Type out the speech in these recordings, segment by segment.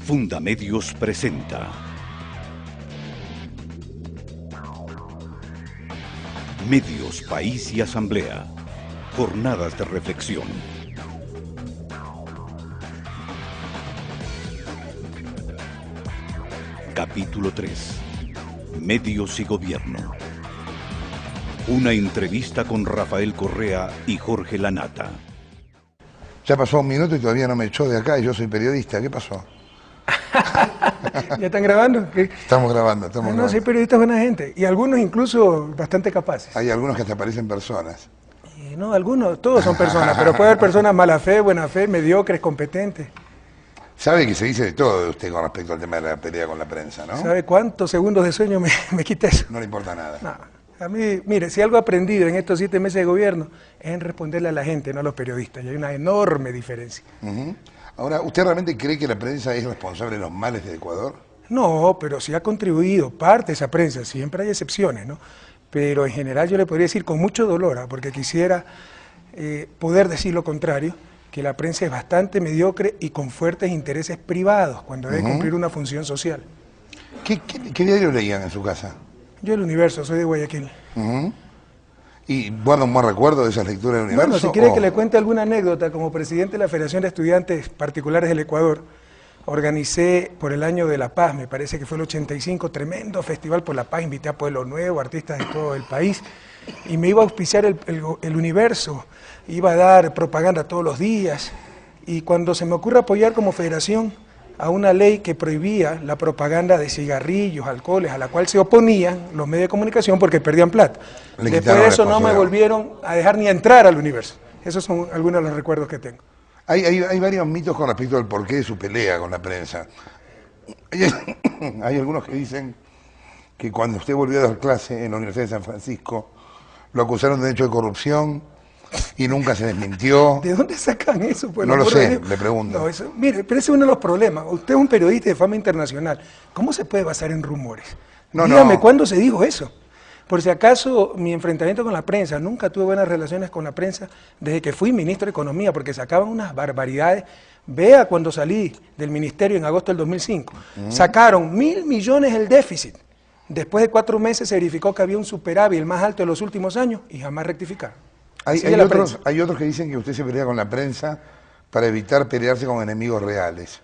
Fundamedios presenta Medios, País y Asamblea. Jornadas de reflexión. Capítulo 3. Medios y Gobierno. Una entrevista con Rafael Correa y Jorge Lanata. Ya pasó un minuto y todavía no me echó de acá y yo soy periodista. ¿Qué pasó? ¿Ya están grabando? ¿Qué? Estamos grabando, grabando. No, soy periodista buena gente. Y algunos incluso bastante capaces. Hay algunos que hasta parecen personas. No, algunos, todos son personas, pero puede haber personas mala fe, buena fe, mediocres, competentes. Sabe que se dice de todo de usted con respecto al tema de la pelea con la prensa, ¿no? ¿Sabe cuántos segundos de sueño me quita eso? No le importa nada. No. A mí, mire, si algo he aprendido en estos 7 meses de gobierno es en responderle a la gente, no a los periodistas. Y hay una enorme diferencia. Ahora, ¿usted realmente cree que la prensa es responsable de los males de Ecuador? No, pero sí ha contribuido parte de esa prensa, siempre hay excepciones, ¿no? Pero en general yo le podría decir con mucho dolor, porque quisiera poder decir lo contrario, que la prensa es bastante mediocre y con fuertes intereses privados cuando debe cumplir una función social. ¿Qué diario leían en su casa? Yo El Universo, soy de Guayaquil. ¿Y guarda un buen recuerdo de esas lecturas del Universo? Bueno, si quiere que le cuente alguna anécdota, como presidente de la Federación de Estudiantes Particulares del Ecuador, organicé por el Año de la Paz, me parece que fue el 85, tremendo festival por la paz, invité a Pueblo Nuevo, artistas de todo el país, y me iba a auspiciar el Universo, iba a dar propaganda todos los días, y cuando se me ocurre apoyar como federación a una ley que prohibía la propaganda de cigarrillos, alcoholes, a la cual se oponían los medios de comunicación porque perdían plata. Después de eso no me volvieron a dejar ni entrar al Universo. Esos son algunos de los recuerdos que tengo. Hay varios mitos con respecto al porqué de su pelea con la prensa. Hay algunos que dicen que cuando usted volvió a dar clase en la Universidad de San Francisco, lo acusaron de hecho de corrupción y nunca se desmintió. ¿De dónde sacan eso? Pues no lo sé, le pregunto. No, eso, mire, pero ese es uno de los problemas. Usted es un periodista de fama internacional. ¿Cómo se puede basar en rumores? Dígame, ¿cuándo se dijo eso? Por si acaso, mi enfrentamiento con la prensa, nunca tuve buenas relaciones con la prensa desde que fui ministro de Economía, porque sacaban unas barbaridades. Vea cuando salí del ministerio en agosto del 2005. Sacaron 1.000 millones el déficit. Después de 4 meses se verificó que había un superávit, el más alto de los últimos años, y jamás rectificaron. Hay otros que dicen que usted se pelea con la prensa para evitar pelearse con enemigos reales.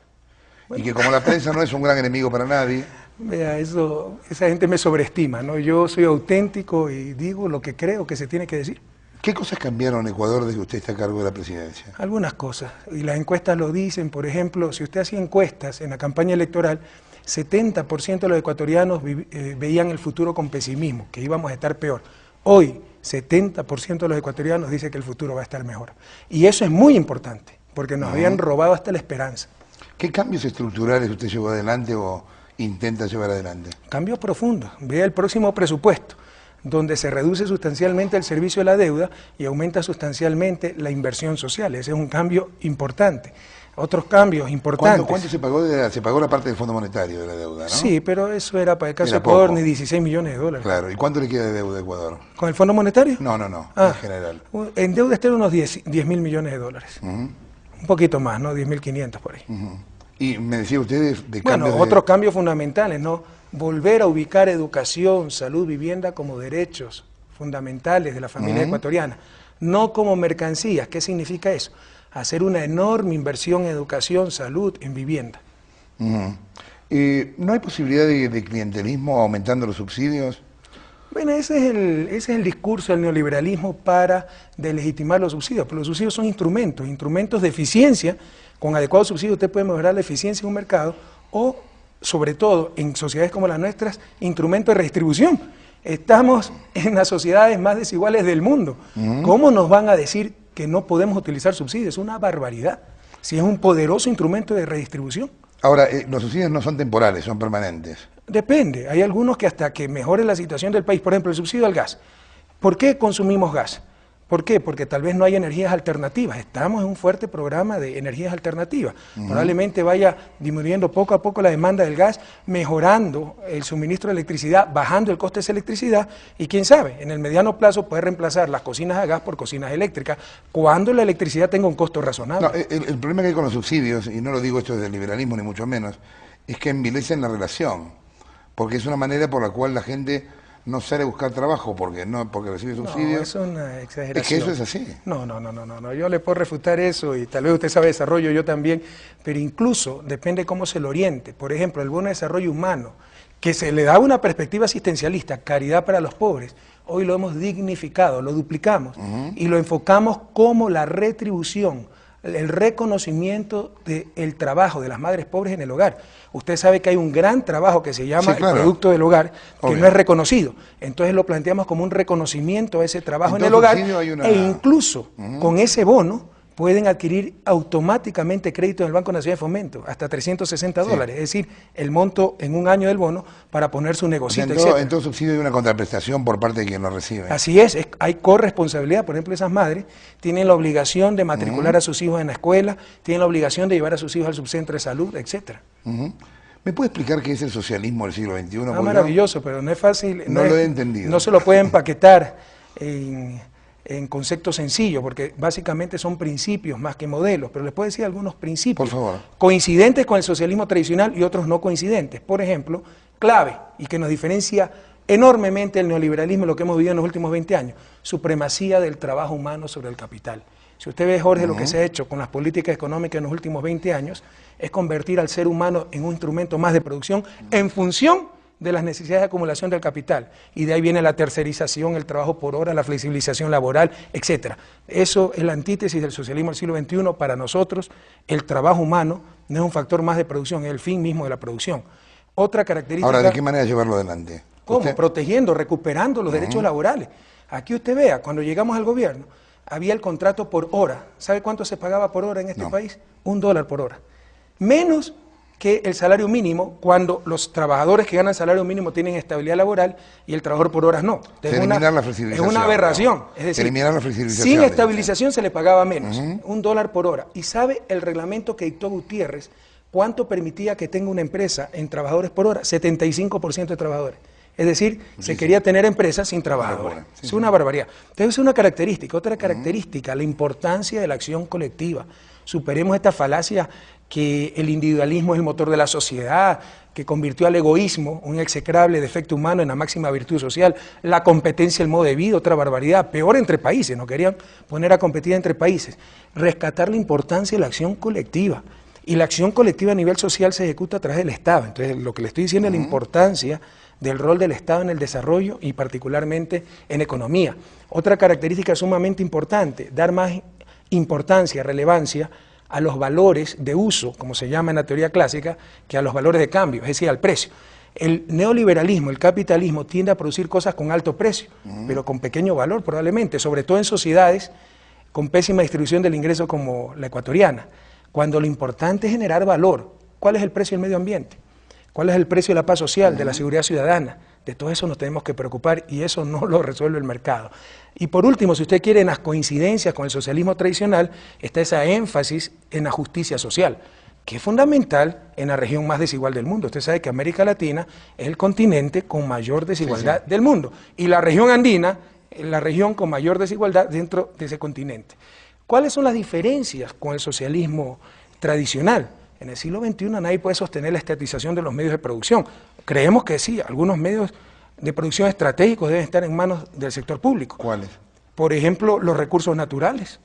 Bueno. Y que como la prensa no es un gran enemigo para nadie... Vea, esa gente me sobreestima, ¿no? Yo soy auténtico y digo lo que creo que se tiene que decir. ¿Qué cosas cambiaron en Ecuador desde que usted está a cargo de la presidencia? Algunas cosas, y las encuestas lo dicen. Por ejemplo, si usted hacía encuestas en la campaña electoral, 70% de los ecuatorianos veían el futuro con pesimismo, que íbamos a estar peor. Hoy, 70% de los ecuatorianos dice que el futuro va a estar mejor. Y eso es muy importante, porque nos habían robado hasta la esperanza. ¿Qué cambios estructurales usted llevó adelante o intenta llevar adelante? Cambios profundos. Vea el próximo presupuesto, donde se reduce sustancialmente el servicio de la deuda y aumenta sustancialmente la inversión social. Ese es un cambio importante. Otros cambios importantes. ¿Cuánto se pagó? Se pagó la parte del Fondo Monetario de la deuda, ¿no? Sí, pero eso era para el caso de Ecuador ni 16 millones de dólares. Claro, ¿y cuánto le queda de deuda a Ecuador? ¿Con el Fondo Monetario? No, en general. En deuda está en unos 10 mil millones de dólares. Un poquito más, ¿no? 10.500 por ahí. Y me decía usted de cambios otros cambios fundamentales, ¿no? Volver a ubicar educación, salud, vivienda como derechos fundamentales de la familia ecuatoriana, no como mercancías. ¿Qué significa eso? Hacer una enorme inversión en educación, salud, en vivienda. ¿No hay posibilidad de clientelismo aumentando los subsidios? Bueno, ese es el discurso del neoliberalismo para delegitimar los subsidios, pero los subsidios son instrumentos de eficiencia. Con adecuados subsidios usted puede mejorar la eficiencia en un mercado o, sobre todo, en sociedades como las nuestras, instrumentos de redistribución. Estamos en las sociedades más desiguales del mundo. ¿Cómo nos van a decir que no podemos utilizar subsidios? Es una barbaridad. Si es un poderoso instrumento de redistribución. Ahora, los subsidios no son temporales, son permanentes. Depende. Hay algunos que hasta que mejore la situación del país, por ejemplo, el subsidio al gas. ¿Por qué consumimos gas? ¿Por qué? Porque tal vez no hay energías alternativas. Estamos en un fuerte programa de energías alternativas. Probablemente vaya disminuyendo poco a poco la demanda del gas, mejorando el suministro de electricidad, bajando el coste de esa electricidad y quién sabe, en el mediano plazo puede reemplazar las cocinas a gas por cocinas eléctricas cuando la electricidad tenga un costo razonable. No, el problema que hay con los subsidios, y no lo digo esto desde el liberalismo ni mucho menos, es que envilecen la relación, porque es una manera por la cual la gente no sale a buscar trabajo porque recibe subsidios. No, es una exageración. Es que eso es así. No, yo le puedo refutar eso y tal vez usted sabe desarrollo, yo también, pero incluso depende cómo se lo oriente. Por ejemplo, el bono de desarrollo humano, que se le da una perspectiva asistencialista, caridad para los pobres, hoy lo hemos dignificado, lo duplicamos y lo enfocamos como la retribución, el reconocimiento del trabajo de las madres pobres en el hogar. Usted sabe que hay un gran trabajo que se llama el producto del hogar, que no es reconocido. Entonces lo planteamos como un reconocimiento a ese trabajo en el hogar e incluso con ese bono pueden adquirir automáticamente crédito en el Banco Nacional de Fomento, hasta $360, es decir, el monto en un año del bono para poner su negocito, etc. En todo subsidio hay una contraprestación por parte de quien lo recibe. Así es, hay corresponsabilidad. Por ejemplo, esas madres tienen la obligación de matricular a sus hijos en la escuela, tienen la obligación de llevar a sus hijos al subcentro de salud, etc. ¿Me puede explicar qué es el socialismo del siglo XXI? Maravilloso, pero no es fácil. No lo he entendido. No se lo puede empaquetar en conceptos sencillos, porque básicamente son principios más que modelos, pero les puedo decir algunos principios. Por favor. Coincidentes con el socialismo tradicional y otros no coincidentes. Por ejemplo, clave, y que nos diferencia enormemente el neoliberalismo, lo que hemos vivido en los últimos 20 años, supremacía del trabajo humano sobre el capital. Si usted ve, Jorge, lo que se ha hecho con las políticas económicas en los últimos 20 años, es convertir al ser humano en un instrumento más de producción en función de las necesidades de acumulación del capital. Y de ahí viene la tercerización, el trabajo por hora, la flexibilización laboral, etcétera. Eso es la antítesis del socialismo del siglo XXI. Para nosotros, el trabajo humano no es un factor más de producción, es el fin mismo de la producción. Otra característica... Ahora, ¿de qué manera llevarlo adelante? ¿Cómo? Protegiendo, recuperando los derechos laborales. Aquí usted vea, cuando llegamos al gobierno, había el contrato por hora. ¿Sabe cuánto se pagaba por hora en este país? $1 por hora. Menos que el salario mínimo, cuando los trabajadores que ganan salario mínimo tienen estabilidad laboral y el trabajador por horas no. Eliminar la flexibilización. Es una aberración. Es decir, eliminar la flexibilización. Sin estabilización se le pagaba menos, $1 por hora. ¿Y sabe el reglamento que dictó Gutiérrez cuánto permitía que tenga una empresa en trabajadores por hora? 75% de trabajadores. Es decir, se quería tener empresas sin trabajadores. Es una barbaridad. Entonces es una característica. Otra característica, la importancia de la acción colectiva. Superemos esta falacia que el individualismo es el motor de la sociedad, que convirtió al egoísmo, un execrable defecto humano, en la máxima virtud social, la competencia, el modo de vida, otra barbaridad, peor entre países, no querían poner a competir entre países. Rescatar la importancia de la acción colectiva. Y la acción colectiva a nivel social se ejecuta a través del Estado. Entonces, lo que le estoy diciendo es la importancia del rol del Estado en el desarrollo y particularmente en economía. Otra característica sumamente importante, dar más importancia, relevancia a los valores de uso, como se llama en la teoría clásica, que a los valores de cambio, es decir, al precio. El neoliberalismo, el capitalismo, tiende a producir cosas con alto precio, pero con pequeño valor probablemente, sobre todo en sociedades con pésima distribución del ingreso como la ecuatoriana, cuando lo importante es generar valor. ¿Cuál es el precio del medio ambiente? ¿Cuál es el precio de la paz social, de la seguridad ciudadana? De todo eso nos tenemos que preocupar y eso no lo resuelve el mercado. Y por último, si usted quiere, en las coincidencias con el socialismo tradicional, está esa énfasis en la justicia social, que es fundamental en la región más desigual del mundo. Usted sabe que América Latina es el continente con mayor desigualdad del mundo y la región andina es la región con mayor desigualdad dentro de ese continente. ¿Cuáles son las diferencias con el socialismo tradicional? En el siglo XXI nadie puede sostener la estatización de los medios de producción. Creemos que sí, algunos medios de producción estratégicos deben estar en manos del sector público. ¿Cuáles? Por ejemplo, los recursos naturales.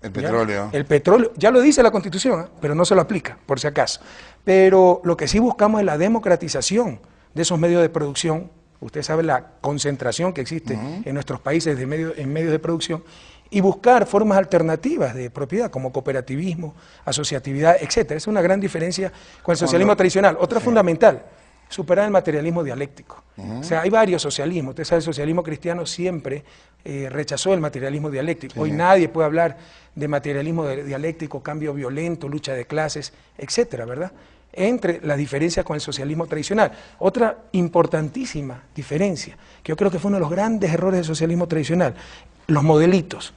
El petróleo. El petróleo, ya lo dice la Constitución, pero no se lo aplica, por si acaso. Pero lo que sí buscamos es la democratización de esos medios de producción. Usted sabe la concentración que existe en nuestros países en medios de producción, y buscar formas alternativas de propiedad, como cooperativismo, asociatividad, etcétera. Es una gran diferencia con el socialismo tradicional. Otra fundamental, superar el materialismo dialéctico. O sea, hay varios socialismos. Usted sabe, el socialismo cristiano siempre rechazó el materialismo dialéctico. Hoy nadie puede hablar de materialismo dialéctico, cambio violento, lucha de clases, etcétera, ¿verdad? Entre las diferencias con el socialismo tradicional. Otra importantísima diferencia, que yo creo que fue uno de los grandes errores del socialismo tradicional, los modelitos.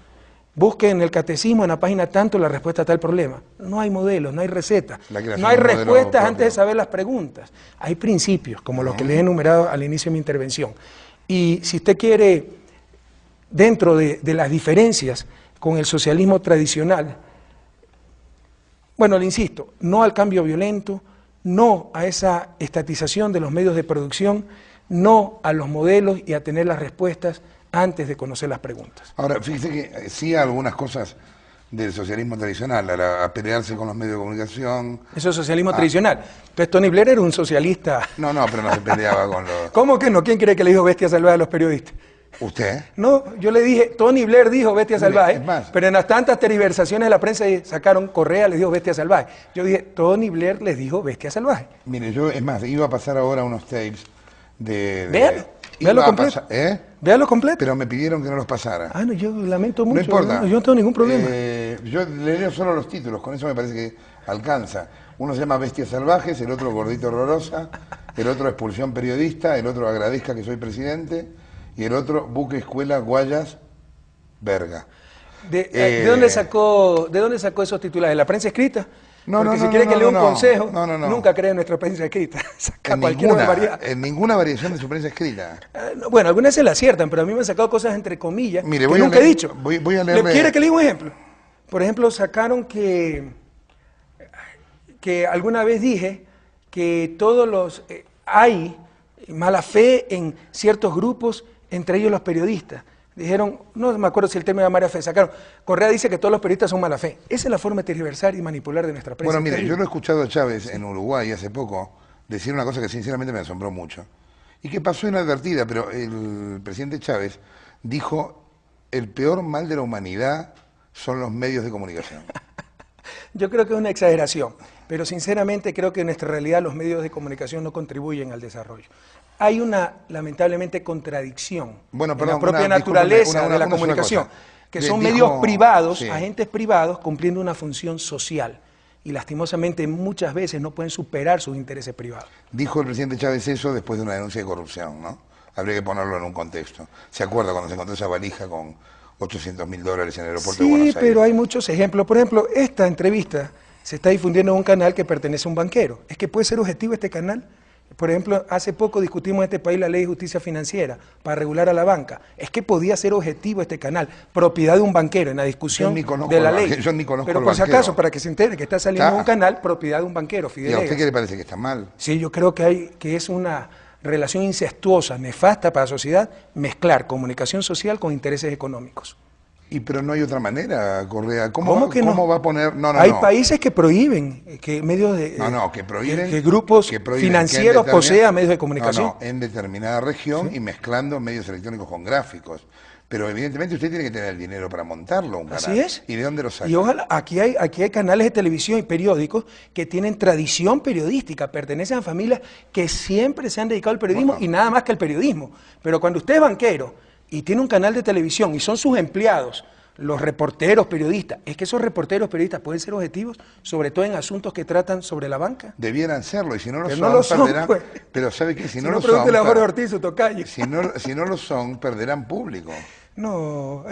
Busque en el catecismo, en la página tanto, la respuesta a tal problema. No hay modelos, no hay recetas, creación no hay de un modelo respuestas propio. antes de saber las preguntas. Hay principios, como los que les he enumerado al inicio de mi intervención. Y si usted quiere, dentro de las diferencias con el socialismo tradicional, bueno, le insisto, no al cambio violento, no a esa estatización de los medios de producción, no a los modelos y a tener las respuestas antes de conocer las preguntas. Ahora, fíjese que sí hay algunas cosas del socialismo tradicional, a pelearse con los medios de comunicación. Eso es socialismo tradicional. Entonces Tony Blair era un socialista. No, pero no se peleaba con los... ¿Cómo que no? ¿Quién cree que le dijo bestia salvaje a los periodistas? ¿Usted? No, yo le dije, Tony Blair dijo bestia Mire, salvaje, es más, pero en las tantas tergiversaciones de la prensa sacaron Correa, les dijo bestia salvaje. Yo dije, Tony Blair les dijo bestia salvaje. mire, yo, es más, iba a pasar ahora unos tapes de Véalo completo. Véalo completo. Pero me pidieron que no los pasara. Ah, no, yo lamento mucho. No importa. Yo no tengo ningún problema. Yo le leo solo los títulos, con eso me parece que alcanza. Uno se llama Bestias Salvajes, el otro Gordito Horrorosa, el otro Expulsión Periodista, el otro Agradezca que soy presidente, y el otro Buque Escuela Guayas Verga. ¿De dónde sacó esos titulares? ¿De la prensa escrita? Porque si quiere que lea un consejo, nunca cree en nuestra prensa escrita. Saca cualquier barbaridad. En ninguna variación de su prensa escrita. Bueno, algunas se la aciertan, pero a mí me han sacado cosas entre comillas Mire, que nunca he dicho. Voy a leerle... ¿Quiere que le diga un ejemplo? Por ejemplo, sacaron que alguna vez dije que todos los... hay mala fe en ciertos grupos, entre ellos los periodistas. Dijeron, no me acuerdo si el tema era mala fe, sacaron, Correa dice que todos los periodistas son mala fe. Esa es la forma de tergiversar y manipular de nuestra prensa. Bueno, mire, yo lo he escuchado a Chávez en Uruguay hace poco decir una cosa que sinceramente me asombró mucho y que pasó inadvertida, pero el presidente Chávez dijo, el peor mal de la humanidad son los medios de comunicación. Yo creo que es una exageración, pero sinceramente creo que en nuestra realidad los medios de comunicación no contribuyen al desarrollo. Hay una, lamentablemente, contradicción en la propia naturaleza de la comunicación, que son medios privados, agentes privados, cumpliendo una función social. Y lastimosamente muchas veces no pueden superar sus intereses privados. Dijo el presidente Chávez eso después de una denuncia de corrupción, ¿no? Habría que ponerlo en un contexto. ¿Se acuerda cuando se encontró esa valija con $800.000 en el aeropuerto de Buenos Aires? Sí, pero hay muchos ejemplos. Por ejemplo, esta entrevista se está difundiendo en un canal que pertenece a un banquero. ¿Es que puede ser objetivo este canal? Por ejemplo, hace poco discutimos en este país la ley de justicia financiera para regular a la banca. ¿Es que podía ser objetivo este canal? Propiedad de un banquero en la discusión de la ley. Yo ni conozco Pero al por si banquero. acaso, para que se entere que está saliendo un canal, propiedad de un banquero, Fidel ¿Y a usted Egas. qué le parece que está mal? Sí, yo creo que es una relación incestuosa, nefasta para la sociedad, mezclar comunicación social con intereses económicos. Pero no hay otra manera, Correa. ¿Cómo que no? ¿Cómo va a poner...? Hay países que prohíben que medios de... que prohíben... Que grupos financieros posean medios de comunicación. en determinada región y mezclando medios electrónicos con gráficos. Pero evidentemente usted tiene que tener el dinero para montarlo, un canal. Así es. ¿Y de dónde lo saca? Y ojalá, aquí hay canales de televisión y periódicos que tienen tradición periodística, pertenecen a familias que siempre se han dedicado al periodismo y nada más que al periodismo. Pero cuando usted es banquero y tiene un canal de televisión y son sus empleados, los reporteros periodistas, ¿es que esos reporteros periodistas pueden ser objetivos, sobre todo en asuntos que tratan sobre la banca? Debieran serlo, y si no lo Pero son, no lo son, perderán... pues. Pero ¿sabe qué? Si no lo son... pregúntele a Jorge Ortiz, su tocayo. Si no lo son, perderán público. No,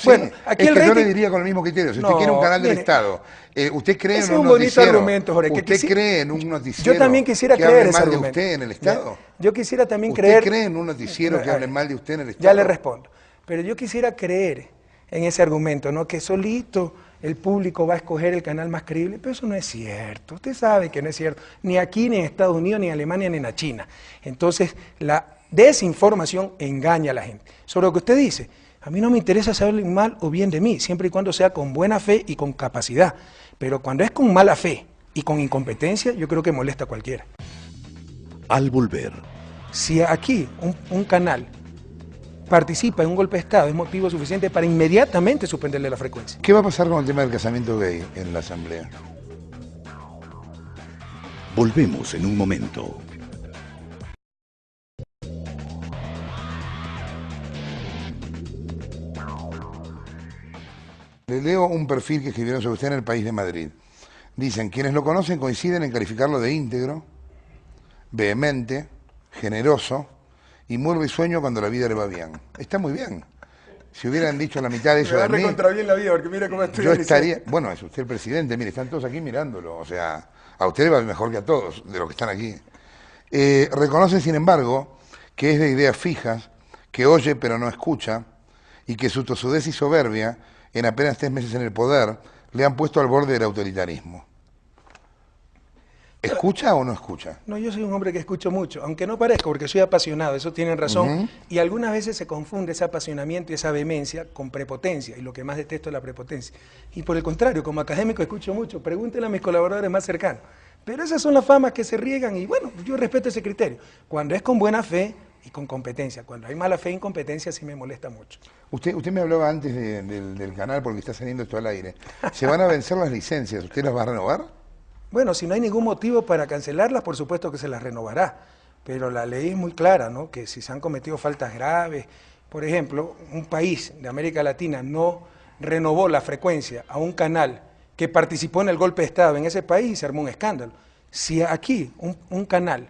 Bueno, aquí es el que yo rating... le diría con el mismo criterio. Si usted quiere un canal del Estado, usted cree ese en un es un bonito noticiero, argumento, Jorge, que usted cree en un noticiero yo también quisiera que creer hable ese mal de argumento. usted en el Estado. Yo quisiera también ¿Usted creer... cree en un noticiero que hable mal de usted en el Estado? Ya le respondo. Pero yo quisiera creer en ese argumento, ¿no? Que solito el público va a escoger el canal más creíble, pero eso no es cierto. Usted sabe que no es cierto, ni aquí, ni en Estados Unidos, ni en Alemania, ni en la China. Entonces, la desinformación engaña a la gente. Sobre lo que usted dice, a mí no me interesa saber mal o bien de mí, siempre y cuando sea con buena fe y con capacidad. Pero cuando es con mala fe y con incompetencia, yo creo que molesta a cualquiera. Al volver, Si aquí un canal participa en un golpe de Estado, es motivo suficiente para inmediatamente suspenderle la frecuencia. ¿Qué va a pasar con el tema del casamiento gay en la Asamblea? volvemos en un momento. Le leo un perfil que escribieron sobre usted en El País de Madrid. Dicen, quienes lo conocen coinciden en calificarlo de íntegro, vehemente, generoso y muy risueño cuando la vida le va bien. Está muy bien. Si hubieran dicho la mitad de eso Me va de mí, recontra bien la vida, porque mira cómo estoy. yo estaría... Bueno, es usted el presidente, mire, están todos aquí mirándolo. O sea, a usted le va mejor que a todos de los que están aquí. Reconoce, sin embargo, que es de ideas fijas, que oye pero no escucha, y que su tosudez y soberbia, en apenas 3 meses en el poder, le han puesto al borde del autoritarismo. ¿Escucha o no escucha? No, yo soy un hombre que escucho mucho, aunque no parezca, porque soy apasionado, eso tienen razón, y algunas veces se confunde ese apasionamiento y esa vehemencia con prepotencia, y lo que más detesto es la prepotencia. Y por el contrario, como académico escucho mucho, pregúntenle a mis colaboradores más cercanos. Pero esas son las famas que se riegan, y bueno, yo respeto ese criterio. Cuando es con buena fe y con competencia, cuando hay mala fe e incompetencia sí me molesta mucho. Usted me hablaba antes del canal, porque está saliendo esto al aire. ¿Se van a vencer las licencias? ¿Usted las va a renovar? Bueno, si no hay ningún motivo para cancelarlas, por supuesto que se las renovará, pero la ley es muy clara, ¿no? Que si se han cometido faltas graves, por ejemplo, un país de América Latina no renovó la frecuencia a un canal que participó en el golpe de Estado en ese país y se armó un escándalo. Si aquí un canal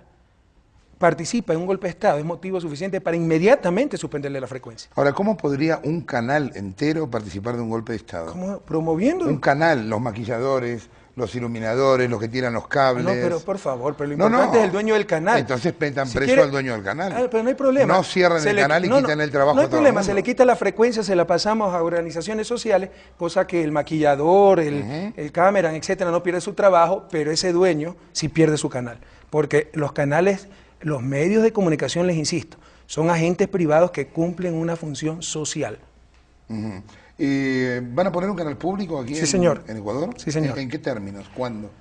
participa en un golpe de Estado, es motivo suficiente para inmediatamente suspenderle la frecuencia. Ahora, ¿cómo podría un canal entero participar de un golpe de Estado? ¿Cómo? Promoviendo. Un canal, los maquilladores, los iluminadores, los que tiran los cables. No, pero por favor, pero lo importante es el dueño del canal. Entonces metan preso al dueño del canal. Pero no hay problema. No cierren el canal y quiten el trabajo. No hay problema, se le quita la frecuencia, se la pasamos a organizaciones sociales, cosa que el maquillador, el cámara, etcétera, no pierde su trabajo, pero ese dueño sí pierde su canal. Porque los canales, los medios de comunicación, les insisto, son agentes privados que cumplen una función social. ¿Van a poner un canal público aquí en Ecuador? Sí, señor. ¿En qué términos? ¿Cuándo?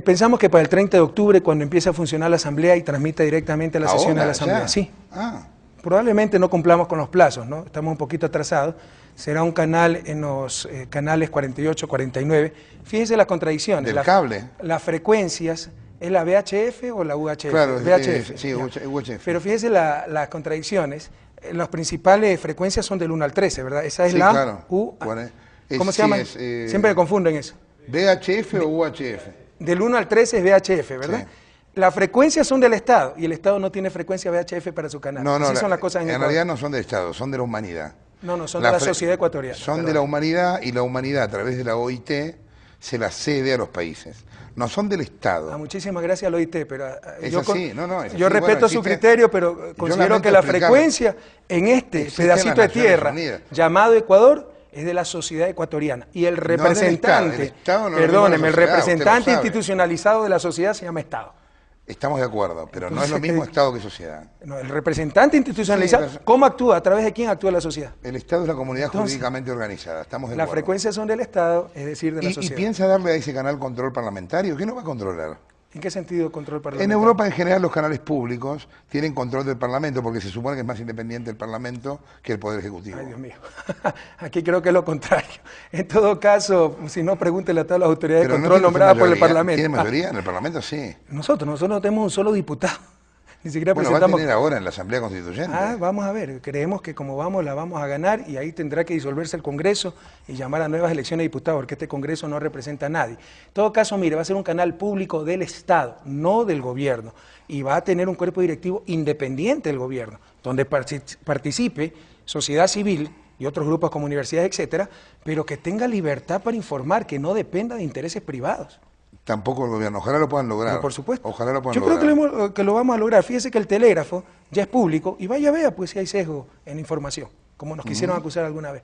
Pensamos que para el 30 de octubre, cuando empiece a funcionar la Asamblea y transmita directamente las sesiones de la Asamblea. ¿Ya? Sí. Probablemente no cumplamos con los plazos, ¿no? Estamos un poquito atrasados. Será un canal en los canales 48, 49. Fíjense las contradicciones. ¿Del cable? Las frecuencias, ¿es la VHF o la UHF? Claro, VHF. Sí, UHF. Pero fíjense las contradicciones. Las principales frecuencias son del 1 al 13, ¿verdad? Esa es sí, la claro. ¿Cómo se llama? Siempre me confundo en eso. ¿VHF o UHF? Del 1 al 13 es VHF, ¿verdad? Sí. Las frecuencias son del Estado y el Estado no tiene frecuencia VHF para su canal. No, Así son las cosas en realidad no son del Estado, son de la humanidad. No, son de la sociedad ecuatoriana. Son de la humanidad, y la humanidad a través de la OIT se la cede a los países. No son del Estado. Muchísimas gracias al OIT, pero yo respeto su criterio, pero considero que la frecuencia en este pedacito de tierra llamado Ecuador es de la sociedad ecuatoriana. Y el representante, perdóneme, el representante institucionalizado de la sociedad se llama Estado. Estamos de acuerdo, pero no es lo mismo Estado que sociedad. No, el representante institucionalizado, ¿cómo actúa? ¿A través de quién actúa la sociedad? El Estado es la comunidad jurídicamente organizada, estamos de acuerdo. Las frecuencias son del Estado, es decir, de la sociedad. ¿Y piensa darle a ese canal control parlamentario? ¿Qué no va a controlar? ¿En qué sentido control parlamentario? En Europa, en general, los canales públicos tienen control del Parlamento, porque se supone que es más independiente el Parlamento que el Poder Ejecutivo. Ay, Dios mío. Aquí creo que es lo contrario. En todo caso, si no, pregúntele a todas las autoridades de control nombradas por el Parlamento. ¿Tiene mayoría en el Parlamento? Sí. Nosotros no tenemos un solo diputado. Ni siquiera bueno, presentamos... va a tener ahora en la Asamblea Constituyente. Vamos a ver. Creemos que como vamos, la vamos a ganar, y ahí tendrá que disolverse el Congreso y llamar a nuevas elecciones de diputados, porque este Congreso no representa a nadie. En todo caso, mire, va a ser un canal público del Estado, no del gobierno, y va a tener un cuerpo directivo independiente del gobierno, donde participe sociedad civil y otros grupos como universidades, etcétera, pero que tenga libertad para informar, que no dependa de intereses privados. Tampoco el gobierno, ojalá lo puedan lograr. No, por supuesto. Ojalá lo puedan lograr. Yo creo que lo vamos a lograr. Fíjese que el telégrafo ya es público, y vaya, vea pues si hay sesgo en información, como nos quisieron acusar alguna vez.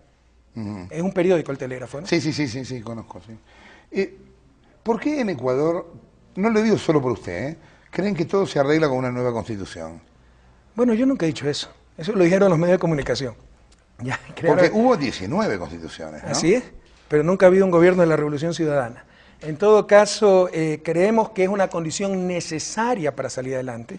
Es un periódico el telégrafo, ¿no? Sí, conozco, sí. ¿Por qué en Ecuador, no lo digo solo por usted, creen que todo se arregla con una nueva constitución? Bueno, yo nunca he dicho eso. Eso lo dijeron los medios de comunicación. Porque hubo 19 constituciones, ¿no? Así es, pero nunca ha habido un gobierno de la Revolución Ciudadana. En todo caso, creemos que es una condición necesaria para salir adelante,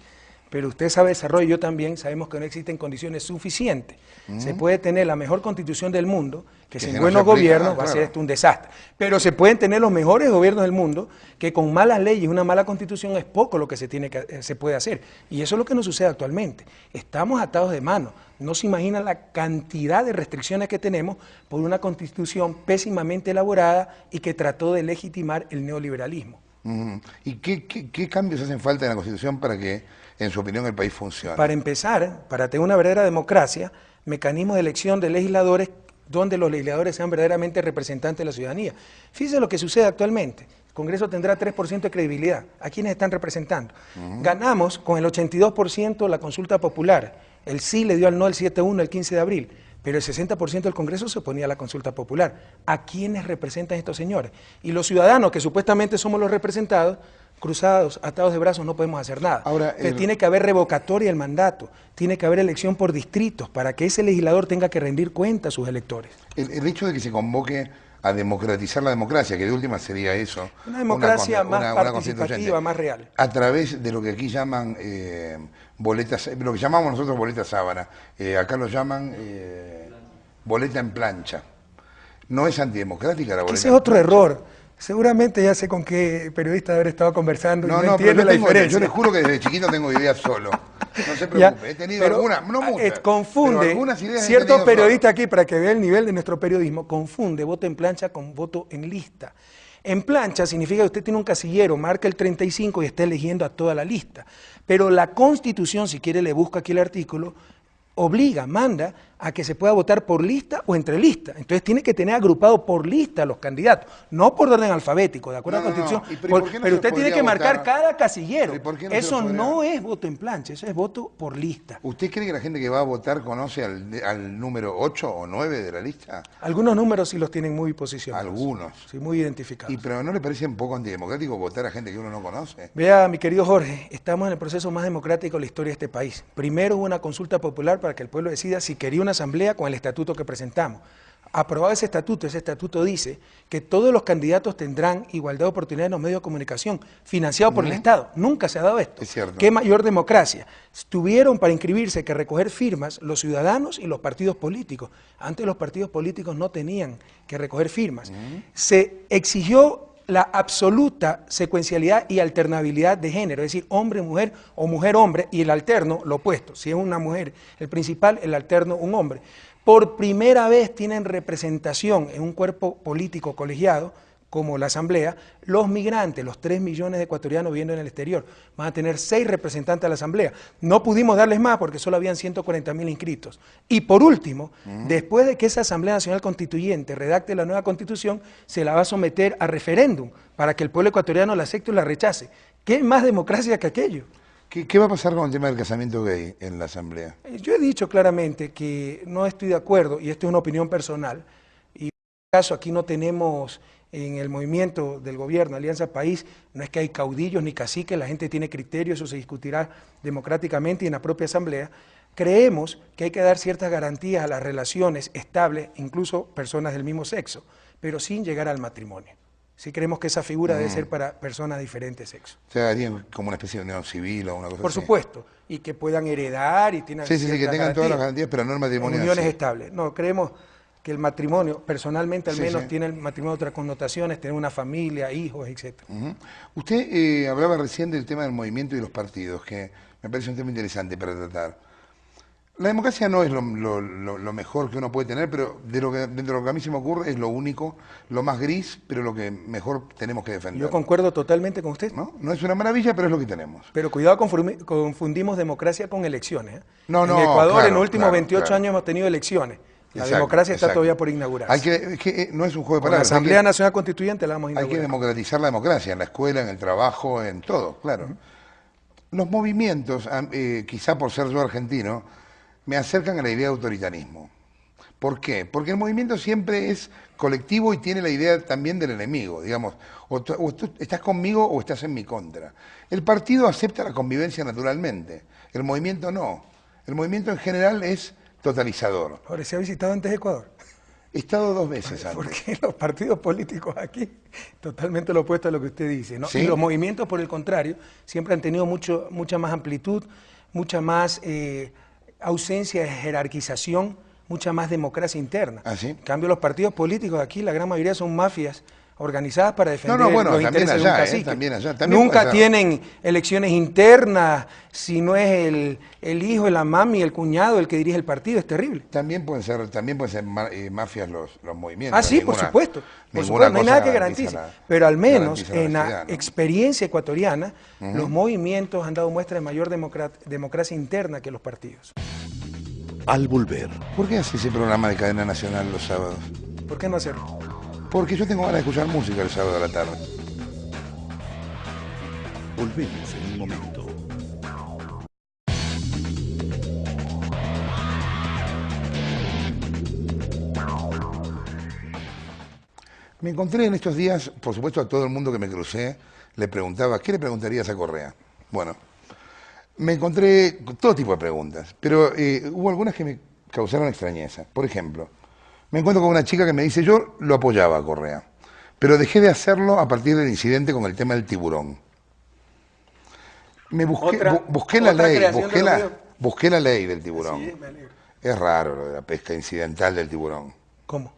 pero usted sabe desarrollo, yo también, sabemos que no existen condiciones suficientes. Se puede tener la mejor constitución del mundo, que sin buenos gobiernos va a ser esto un desastre. Pero se pueden tener los mejores gobiernos del mundo, que con malas leyes y una mala constitución es poco lo que se puede hacer. Y eso es lo que nos sucede actualmente. Estamos atados de mano. No se imaginan la cantidad de restricciones que tenemos por una constitución pésimamente elaborada y que trató de legitimar el neoliberalismo. ¿Y qué cambios hacen falta en la Constitución para que, en su opinión, el país funcione? Para empezar, para tener una verdadera democracia, mecanismos de elección de legisladores donde los legisladores sean verdaderamente representantes de la ciudadanía. Fíjese lo que sucede actualmente. El Congreso tendrá 3% de credibilidad. ¿A quiénes están representando? Ganamos con el 82% la consulta popular. El sí le dio al no el 7-1 el 15 de abril. Pero el 60% del Congreso se oponía a la consulta popular. ¿A quiénes representan estos señores? Y los ciudadanos, que supuestamente somos los representados, cruzados, atados de brazos, no podemos hacer nada. Ahora, tiene que haber revocatoria del mandato, tiene que haber elección por distritos para que ese legislador tenga que rendir cuenta a sus electores. El hecho de que se convoque a democratizar la democracia, que de última sería eso. Una democracia más participativa, más real. A través de lo que aquí llaman boletas, lo que llamamos nosotros boleta sábana, acá lo llaman boleta en plancha. ¿No es antidemocrática la boleta? Ese es otro error. Seguramente ya sé con qué periodista haber estado conversando y no entiende la diferencia. Yo les juro que desde chiquito tengo ideas solo. No se preocupe, he tenido algunas, no muchas. Confunde, algunas ideas cierto periodista aquí, para que vea el nivel de nuestro periodismo, confunde voto en plancha con voto en lista. En plancha significa que usted tiene un casillero, marca el 35 y está eligiendo a toda la lista. Pero la Constitución, si quiere le busca aquí el artículo, obliga, manda a que se pueda votar por lista o entre listas. Entonces tiene que tener agrupado por lista a los candidatos, no por orden alfabético, de acuerdo a la Constitución. Pero usted tiene que marcar cada casillero. Eso no es voto en plancha, eso es voto por lista. ¿Usted cree que la gente que va a votar conoce al número 8 o 9 de la lista? Algunos números sí los tienen muy posicionados. Algunos. Sí, muy identificados. ¿Pero no le parece un poco antidemocrático votar a gente que uno no conoce? Vea, mi querido Jorge, estamos en el proceso más democrático de la historia de este país. Primero hubo una consulta popular para que el pueblo decida si quería una asamblea con el estatuto que presentamos. Aprobado ese estatuto dice que todos los candidatos tendrán igualdad de oportunidades en los medios de comunicación, financiado por el Estado. Nunca se ha dado esto. Es cierto. ¿Qué mayor democracia? Tuvieron para inscribirse que recoger firmas los ciudadanos y los partidos políticos. Antes los partidos políticos no tenían que recoger firmas. Se exigió la absoluta secuencialidad y alternabilidad de género, es decir, hombre-mujer o mujer-hombre, y el alterno, lo opuesto. Si es una mujer el principal, el alterno un hombre. Por primera vez tienen representación en un cuerpo político colegiado, como la Asamblea, los migrantes, los 3 millones de ecuatorianos viviendo en el exterior. Van a tener 6 representantes a la Asamblea. No pudimos darles más porque solo habían 140.000 inscritos. Y por último, después de que esa Asamblea Nacional Constituyente redacte la nueva Constitución, se la va a someter a referéndum para que el pueblo ecuatoriano la acepte o la rechace. ¿Qué más democracia que aquello? ¿Qué va a pasar con el tema del casamiento gay en la Asamblea? Yo he dicho claramente que no estoy de acuerdo, y esto es una opinión personal, y en este caso aquí no tenemos en el movimiento del gobierno, Alianza País, no es que hay caudillos ni caciques, la gente tiene criterio, eso se discutirá democráticamente y en la propia Asamblea. Creemos que hay que dar ciertas garantías a las relaciones estables, incluso personas del mismo sexo, pero sin llegar al matrimonio. Sí creemos que esa figura debe ser para personas de diferentes sexos. O sea, harían como una especie de unión civil o una cosa así. Por supuesto, y que puedan heredar y tengan sí, que tengan todas las garantías, pero no el matrimonio. Uniones estables. No, creemos que el matrimonio, personalmente al menos, tiene el matrimonio otras connotaciones, tener una familia, hijos, etc. Usted hablaba recién del tema del movimiento y los partidos, que me parece un tema interesante para tratar. La democracia no es lo mejor que uno puede tener, pero dentro de lo que a mí se me ocurre es lo único, lo más gris, pero lo que mejor tenemos que defender. Yo concuerdo totalmente con usted. No es una maravilla, pero es lo que tenemos. Pero cuidado, confundimos democracia con elecciones. En No, Ecuador claro, en los últimos 28 años hemos tenido elecciones. La democracia está todavía por inaugurarse. No es un juego de palabras. La Asamblea Nacional Constituyente la vamos a inaugurar. Hay que democratizar la democracia, en la escuela, en el trabajo, en todo, claro. Los movimientos, quizá por ser yo argentino, me acercan a la idea de autoritarismo. ¿Por qué? Porque el movimiento siempre es colectivo y tiene la idea también del enemigo, digamos, o tú estás conmigo o estás en mi contra. El partido acepta la convivencia naturalmente, el movimiento no. El movimiento en general es totalizador. Ahora, ¿se ha visitado antes Ecuador? He estado 2 veces antes. Porque los partidos políticos aquí, totalmente lo opuesto a lo que usted dice, ¿no? ¿Sí? Y los movimientos, por el contrario, siempre han tenido mucha más amplitud, mucha más ausencia de jerarquización, mucha más democracia interna. ¿Ah, sí? En cambio, los partidos políticos aquí, la gran mayoría son mafias organizadas para defender bueno, los también intereses de un allá, cacique. también allá. También Nunca allá. tienen elecciones internas, si no es el hijo, la mami, el cuñado el que dirige el partido, es terrible. También pueden ser mafias los movimientos. Ah, sí, por supuesto. Por supuesto, no hay nada que garantice. Pero al menos en la experiencia ecuatoriana, los movimientos han dado muestra de mayor democracia interna que los partidos. Al volver, ¿Por qué hace ese programa de cadena nacional los sábados? ¿Por qué no hacerlo? Porque yo tengo ganas de escuchar música el sábado a la tarde. volvemos en un momento. Me encontré en estos días, por supuesto a todo el mundo que me crucé, le preguntaba, ¿qué le preguntarías a Correa? Bueno, me encontré todo tipo de preguntas, pero hubo algunas que me causaron extrañeza. Por ejemplo, me encuentro con una chica que me dice, yo lo apoyaba a Correa, pero dejé de hacerlo a partir del incidente con el tema del tiburón. Busqué la ley, busqué la ley del tiburón. Sí, me alegro. Es raro lo de la pesca incidental del tiburón. ¿Cómo?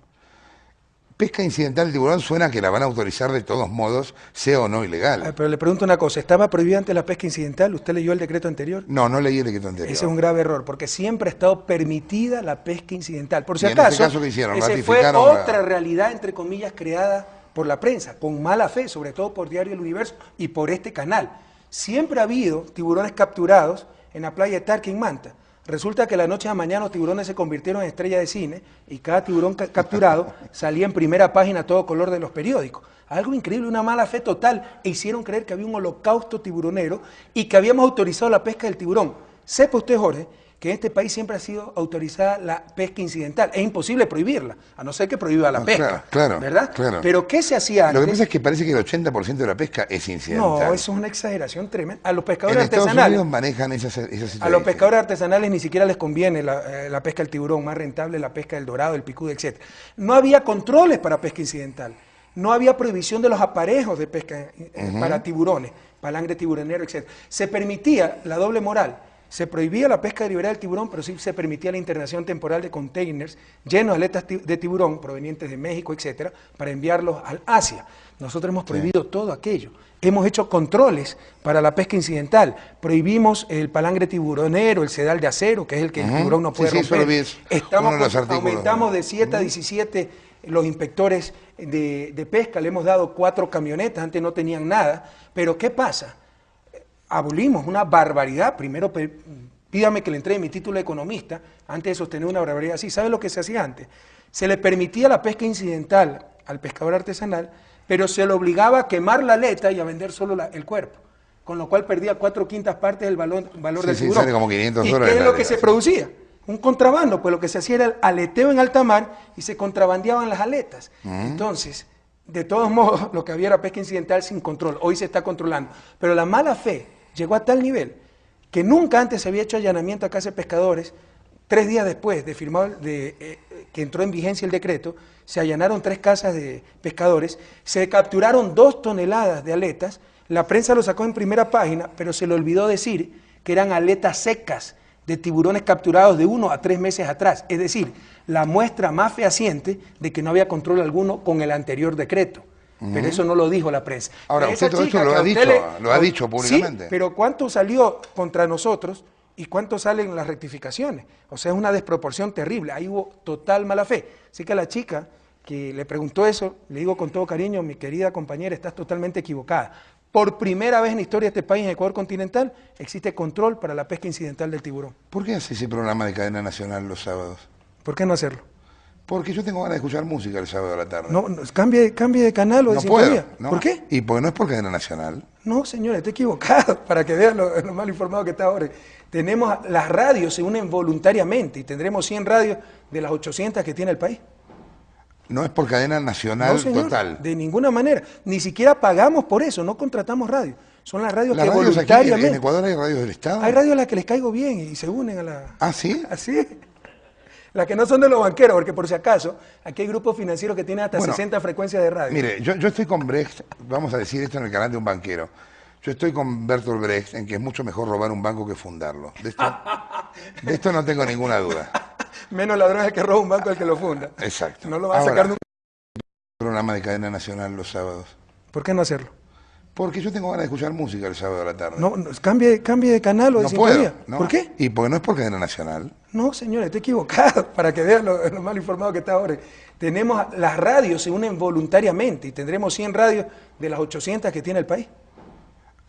Pesca incidental del tiburón suena que la van a autorizar de todos modos, sea o no ilegal. Pero le pregunto una cosa, ¿estaba prohibida antes la pesca incidental? ¿Usted leyó el decreto anterior? No, no leí el decreto anterior. Ese es un grave error, porque siempre ha estado permitida la pesca incidental. Por si ¿Y en acaso, ese caso qué hicieron? ese fue ¿Ratificaron otra realidad, entre comillas, creada por la prensa, con mala fe, sobre todo por Diario El Universo y por este canal. Siempre ha habido tiburones capturados en la playa de Tarqui, en Manta. Resulta que la noche a mañana los tiburones se convirtieron en estrellas de cine y cada tiburón capturado salía en primera página a todo color de los periódicos. Algo increíble, una mala fe total, e hicieron creer que había un holocausto tiburonero y que habíamos autorizado la pesca del tiburón. Sepa usted, Jorge, que en este país siempre ha sido autorizada la pesca incidental. Es imposible prohibirla, a no ser que prohíba la pesca, claro, ¿verdad? Claro. Pero ¿qué se hacía antes? Lo que pasa es que parece que el 80% de la pesca es incidental. No, eso es una exageración tremenda. A los En pescadores Estados artesanales... Unidos manejan esas A los estadísticas. pescadores artesanales ni siquiera les conviene la pesca del tiburón, más rentable la pesca del dorado, el picudo, etc. No había controles para pesca incidental, no había prohibición de los aparejos de pesca para tiburones, palangre tiburonero, etc. Se permitía la doble moral, se prohibía la pesca deliberada del tiburón, pero sí se permitía la internación temporal de containers llenos de aletas de tiburón provenientes de México, etc., para enviarlos al Asia. Nosotros hemos prohibido todo aquello. Hemos hecho controles para la pesca incidental. Prohibimos el palangre tiburonero, el sedal de acero, que es el que el tiburón no puede romper. Aumentamos de 7 a 17 los inspectores de pesca. Le hemos dado 4 camionetas, antes no tenían nada. Pero ¿qué pasa? Abolimos una barbaridad. Primero pídame que le entregue mi título de economista antes de sostener una barbaridad así. ¿Sabe lo que se hacía antes? Se le permitía la pesca incidental al pescador artesanal, pero se le obligaba a quemar la aleta y a vender solo el cuerpo, con lo cual perdía 4/5 partes del valor del tiburón. Sale como 500 ¿Y dólares. qué es lo que se producía? Un contrabando, pues lo que se hacía era el aleteo en alta mar y se contrabandeaban las aletas. Entonces, de todos modos, lo que había era pesca incidental sin control. Hoy se está controlando. Pero la mala fe llegó a tal nivel que nunca antes se había hecho allanamiento a casas de pescadores. 3 días después de firmar, que entró en vigencia el decreto, se allanaron 3 casas de pescadores, se capturaron 2 toneladas de aletas, la prensa lo sacó en primera página, pero se le olvidó decir que eran aletas secas de tiburones capturados de 1 a 3 meses atrás, es decir, la muestra más fehaciente de que no había control alguno con el anterior decreto. Pero eso no lo dijo la prensa. Ahora, Esa usted todo chica esto que lo ha dicho públicamente. Sí, pero ¿cuánto salió contra nosotros y cuánto salen las rectificaciones? O sea, es una desproporción terrible. Ahí hubo total mala fe. Así que a la chica que le preguntó eso, le digo con todo cariño, mi querida compañera, estás totalmente equivocada. Por primera vez en la historia de este país, en Ecuador continental, existe control para la pesca incidental del tiburón. ¿Por qué hace ese programa de cadena nacional los sábados? ¿Por qué no hacerlo? Porque yo tengo ganas de escuchar música el sábado a la tarde. No, cambie de canal o de No sintonía. puedo. ¿No? ¿Por qué? Y porque no es por cadena nacional. No, señor, estoy equivocado, para que vean lo mal informado que está ahora. Tenemos, las radios se unen voluntariamente y tendremos 100 radios de las 800 que tiene el país. No es por cadena nacional No, señor, total. de ninguna manera. Ni siquiera pagamos por eso, no contratamos radio. Son las radios Las que radios voluntariamente... aquí en Ecuador hay radios del Estado. Hay radios a las que les caigo bien y se unen a la... ¿Ah, sí? Así es. Las que no son de los banqueros, porque por si acaso, aquí hay grupos financieros que tienen hasta 60 frecuencias de radio. Mire, yo estoy con Brecht, vamos a decir esto en el canal de un banquero. Yo estoy con Bertolt Brecht en que es mucho mejor robar un banco que fundarlo. De esto no tengo ninguna duda. Menos ladrón es el que roba un banco el que lo funda. Exacto. No lo va a sacar nunca. programa de cadena nacional los sábados. ¿Por qué no hacerlo? Porque yo tengo ganas de escuchar música el sábado a la tarde. No, cambie de canal o de No sintonía. puedo. ¿No? ¿Por qué? Y porque no es por cadena nacional. No, señora, está equivocado, para que vean lo mal informado que está ahora. Las radios se unen voluntariamente y tendremos 100 radios de las 800 que tiene el país.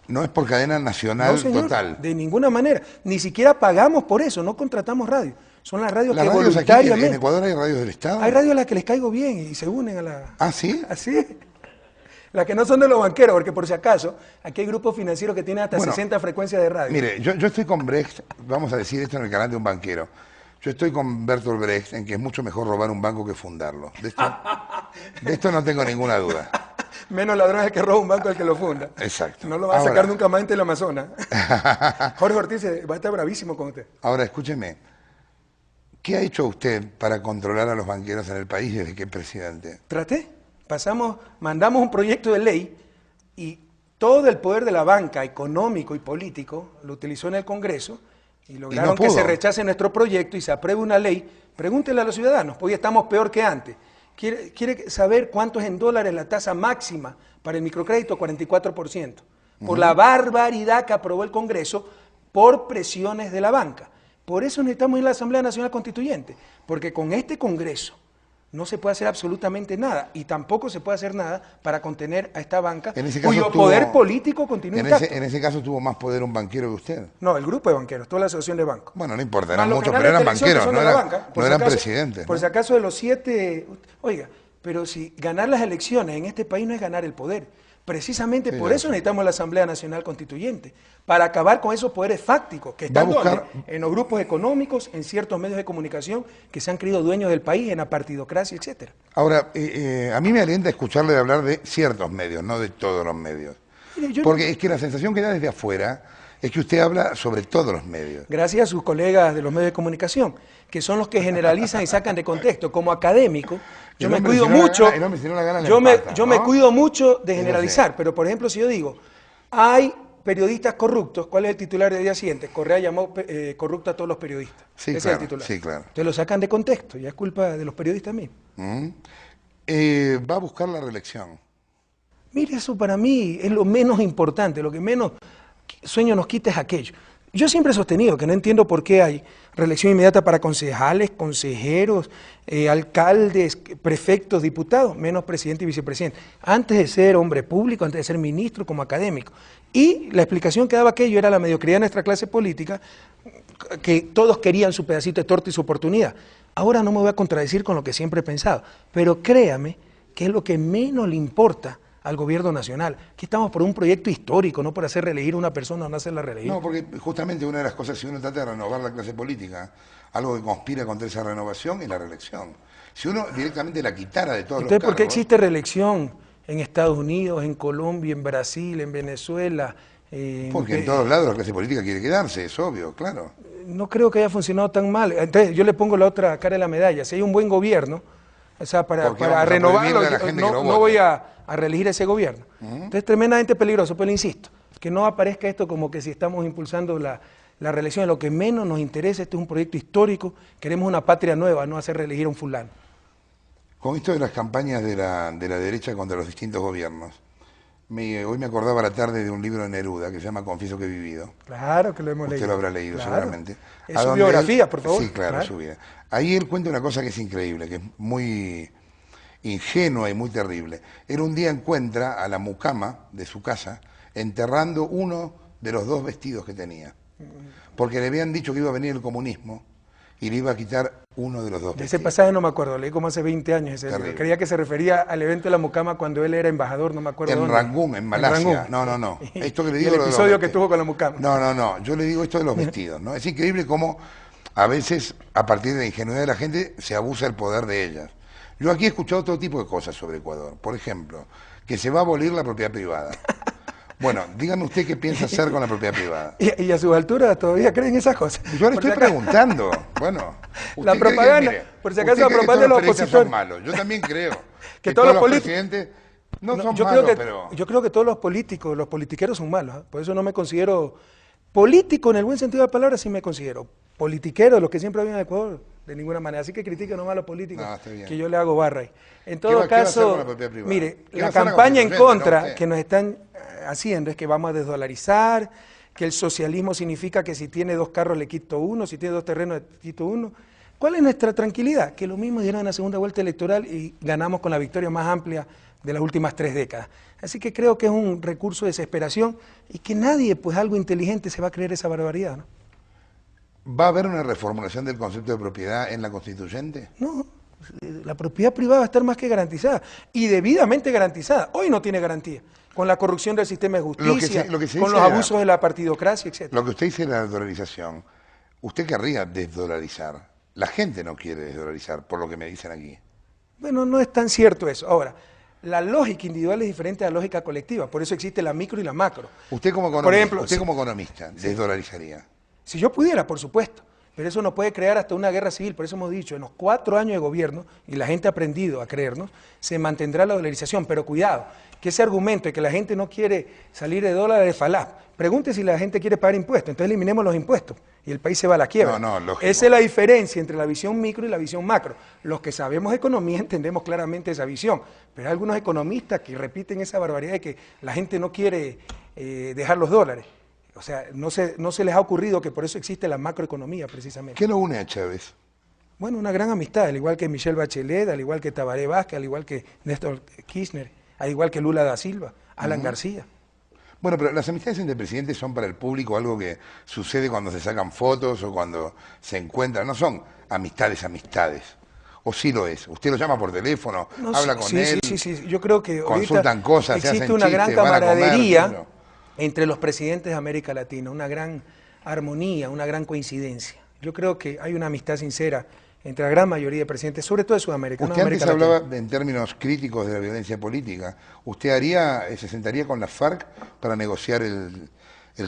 No es por cadena nacional No, señor, total. de ninguna manera. Ni siquiera pagamos por eso, no contratamos radio. Son las radios Las que radios aquí voluntariamente... en Ecuador hay radios del Estado. Hay radios a las que les caigo bien y se unen a la... ¿Ah, sí? Así. Las que no son de los banqueros, porque por si acaso, aquí hay grupos financieros que tienen hasta 60 frecuencias de radio. Mire, yo estoy con Brecht, vamos a decir esto en el canal de un banquero. Yo estoy con Bertolt Brecht en que es mucho mejor robar un banco que fundarlo. De esto no tengo ninguna duda. Menos ladrón es el que roba un banco el que lo funda. Exacto. No lo va a sacar nunca más entre el Amazonas. Jorge Ortiz va a estar bravísimo con usted. Ahora, escúcheme. ¿Qué ha hecho usted para controlar a los banqueros en el país desde que es presidente? Traté. Mandamos un proyecto de ley y todo el poder de la banca económico y político lo utilizó en el Congreso y lograron que se rechace nuestro proyecto y se apruebe una ley. Pregúntele a los ciudadanos, hoy estamos peor que antes. ¿Quiere saber cuánto es en dólares la tasa máxima para el microcrédito? 44%. Por la barbaridad que aprobó el Congreso por presiones de la banca. Por eso necesitamos ir a la Asamblea Nacional Constituyente, porque con este Congreso no se puede hacer absolutamente nada y tampoco se puede hacer nada para contener a esta banca cuyo poder político continúa intacto. En ese caso tuvo más poder un banquero que usted. No, el grupo de banqueros, toda la asociación de bancos. Bueno, no importa, eran muchos, pero eran banqueros, no eran presidentes. Por si acaso de los 7, oiga, pero si ganar las elecciones en este país no es ganar el poder. Precisamente por eso necesitamos la Asamblea Nacional Constituyente, para acabar con esos poderes fácticos que están en los grupos económicos, en ciertos medios de comunicación que se han creído dueños del país, en la partidocracia, etcétera. Ahora, a mí me alienta escucharle hablar de ciertos medios, no de todos los medios. Mire, porque es que la sensación que da desde afuera es que usted habla sobre todos los medios. Gracias a sus colegas de los medios de comunicación, que son los que generalizan y sacan de contexto. Como académico, yo me cuido mucho, yo me cuido mucho de generalizar, pero por ejemplo, si yo digo, hay periodistas corruptos, ¿cuál es el titular del día siguiente? Correa llamó corrupto a todos los periodistas. Sí, ese claro, es el titular. Sí, claro. Entonces lo sacan de contexto, ya es culpa de los periodistas mismos. Va a buscar la reelección. Mire, eso para mí es lo menos importante, lo que menos sueño nos quita es aquello. Yo siempre he sostenido que no entiendo por qué hay reelección inmediata para concejales, consejeros, alcaldes, prefectos, diputados, menos presidente y vicepresidente. Antes de ser hombre público, antes de ser ministro, como académico. Y la explicación que daba aquello era la mediocridad de nuestra clase política, que todos querían su pedacito de torta y su oportunidad. Ahora no me voy a contradecir con lo que siempre he pensado, pero créame que es lo que menos le importa al gobierno nacional. Aquí estamos por un proyecto histórico, no por hacer reelegir a una persona o no hacerla reelegir. No, porque justamente una de las cosas, si uno trata de renovar la clase política, algo que conspira contra esa renovación es la reelección. Si uno directamente la quitara de todos los cargos... Entonces, ¿por qué existe reelección en Estados Unidos, en Colombia, en Brasil, en Venezuela? Porque en todos lados la clase política quiere quedarse, es obvio, claro. No creo que haya funcionado tan mal. Entonces, yo le pongo la otra cara de la medalla. Si hay un buen gobierno, o sea, para renovarlo, no voy a reelegir ese gobierno. Entonces es tremendamente peligroso, pero le insisto, que no aparezca esto como que si estamos impulsando la reelección. Lo que menos nos interesa, este es un proyecto histórico, queremos una patria nueva, no hacer reelegir a un fulano. Con esto de las campañas de la derecha contra los distintos gobiernos, hoy me acordaba a la tarde de un libro de Neruda que se llama Confieso que he vivido. Claro que lo hemos leído. Usted lo habrá leído seguramente. Es su biografía, por favor. Sí, claro, su vida. Ahí él cuenta una cosa que es increíble, que es muy ingenua y muy terrible. Él un día encuentra a la mucama de su casa enterrando uno de los 2 vestidos que tenía. Porque le habían dicho que iba a venir el comunismo y le iba a quitar uno de los 2 vestidos. De ese pasaje no me acuerdo, leí como hace 20 años ese libro. Creía que se refería al evento de la mucama cuando él era embajador, no me acuerdo dónde. En Rangún, en Malasia. No. Esto que le digo, el episodio que tuvo con la mucama. No. Yo le digo esto de los vestidos, ¿no? Es increíble cómo a veces, a partir de la ingenuidad de la gente, se abusa el poder de ellas. Yo aquí he escuchado todo tipo de cosas sobre Ecuador. Por ejemplo, que se va a abolir la propiedad privada. Bueno, dígame usted qué piensa hacer con la propiedad privada. ¿Y a su altura todavía creen esas cosas? Yo le estoy preguntando. Bueno, la propaganda, por si acaso la propaganda de los opositores son malos. Yo también creo que todos los presidentes no son malos, pero... Yo creo que todos los políticos, los politiqueros son malos. Por eso no me considero político en el buen sentido de la palabra, sí me considero. Politiquero, los que siempre habían en Ecuador, de ninguna manera. Así que critique nomás a los políticos, No, está bien. que yo le hago barra ahí. En todo ¿Qué va a hacer caso, con la propiedad privada? mire, ¿Qué va a la hacer la campaña en constituyente, contra no usted? que nos están haciendo es que vamos a desdolarizar, que el socialismo significa que si tiene 2 carros le quito uno, si tiene 2 terrenos le quito uno. ¿Cuál es nuestra tranquilidad? Que lo mismo dieron en la segunda vuelta electoral y ganamos con la victoria más amplia de las últimas 3 décadas. Así que creo que es un recurso de desesperación y que nadie, pues algo inteligente, se va a creer esa barbaridad, ¿no? ¿Va a haber una reformulación del concepto de propiedad en la constituyente? No, la propiedad privada va a estar más que garantizada y debidamente garantizada. Hoy no tiene garantía, con la corrupción del sistema de justicia, lo que se con dice los era- abusos de la partidocracia, etc. Lo que usted dice de la dolarización, usted querría desdolarizar. La gente no quiere desdolarizar, por lo que me dicen aquí. Bueno, no es tan cierto eso. Ahora, la lógica individual es diferente a la lógica colectiva, por eso existe la micro y la macro. Usted como economista, Por ejemplo, usted sí. como economista desdolarizaría. Si yo pudiera, por supuesto, pero eso nos puede crear hasta una guerra civil. Por eso hemos dicho, en los 4 años de gobierno, y la gente ha aprendido a creernos, se mantendrá la dolarización. Pero cuidado, que ese argumento de que la gente no quiere salir de dólares es falaz. Pregunte si la gente quiere pagar impuestos, entonces eliminemos los impuestos y el país se va a la quiebra. No, lógico. Esa es la diferencia entre la visión micro y la visión macro. Los que sabemos de economía entendemos claramente esa visión, pero hay algunos economistas que repiten esa barbaridad de que la gente no quiere dejar los dólares. O sea, no se les ha ocurrido que por eso existe la macroeconomía, precisamente. ¿Qué lo une a Chávez? Bueno, una gran amistad, al igual que Michelle Bachelet, al igual que Tabaré Vázquez, al igual que Néstor Kirchner, al igual que Lula da Silva, Alan García. Bueno, pero las amistades entre presidentes son para el público algo que sucede cuando se sacan fotos o cuando se encuentran. No son amistades. O sí lo es. Usted lo llama por teléfono, No, habla con él. Sí. Yo creo que ahorita consultan cosas, se existe hacen una gran chistes, van a comer, camaradería bueno. entre los presidentes de América Latina, una gran armonía, una gran coincidencia. Yo creo que hay una amistad sincera entre la gran mayoría de presidentes, sobre todo de Sudamérica. Usted antes hablaba en términos críticos de la violencia política. ¿Usted se sentaría con la FARC para negociar el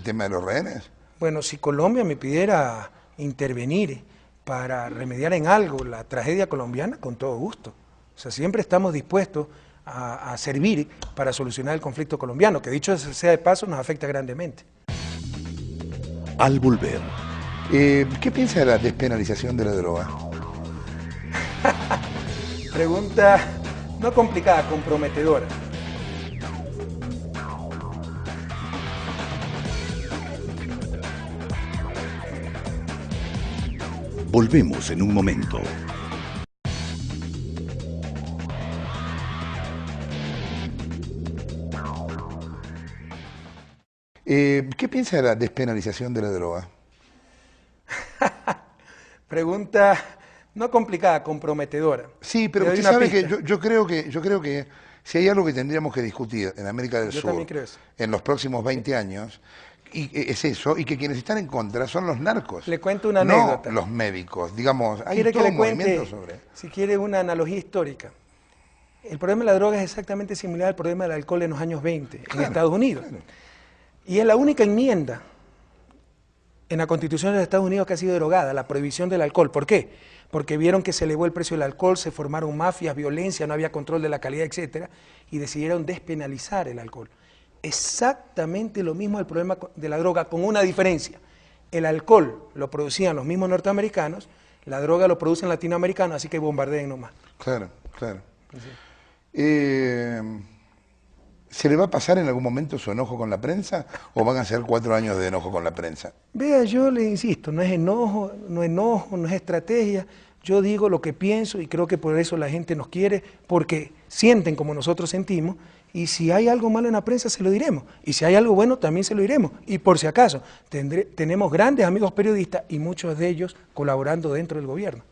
tema de los rehenes? Bueno, si Colombia me pidiera intervenir para remediar en algo la tragedia colombiana, con todo gusto. O sea, siempre estamos dispuestos a servir para solucionar el conflicto colombiano, que dicho sea de paso, nos afecta grandemente. Al volver, ¿Qué piensa de la despenalización de la droga? Pregunta no complicada, comprometedora. volvemos en un momento. ¿Qué piensa de la despenalización de la droga? Pregunta no complicada, comprometedora. Sí, pero Te doy usted una sabe que pista. yo creo que si hay algo que tendríamos que discutir en América del Yo Sur también creo eso. en los próximos 20 años, es eso, y que quienes están en contra son los narcos. Le cuento una no anécdota. los médicos. Digamos, hay ¿Quiere que todo le un cuente, movimiento sobre... si quiere, una analogía histórica? El problema de la droga es exactamente similar al problema del alcohol en los años 20 en Claro, Estados Unidos. claro. Y es la única enmienda en la Constitución de los Estados Unidos que ha sido derogada, la prohibición del alcohol. ¿Por qué? Porque vieron que se elevó el precio del alcohol, se formaron mafias, violencia, no había control de la calidad, etcétera, y decidieron despenalizar el alcohol. Exactamente lo mismo el problema de la droga, con una diferencia. El alcohol lo producían los mismos norteamericanos, la droga lo producen latinoamericanos, así que bombardeen nomás. Claro, claro. ¿Se le va a pasar en algún momento su enojo con la prensa o van a ser 4 años de enojo con la prensa? Vea, yo le insisto, no es enojo, no es estrategia. Yo digo lo que pienso y creo que por eso la gente nos quiere, porque sienten como nosotros sentimos, y si hay algo malo en la prensa se lo diremos, y si hay algo bueno también se lo diremos. Y por si acaso, tenemos grandes amigos periodistas y muchos de ellos colaborando dentro del gobierno.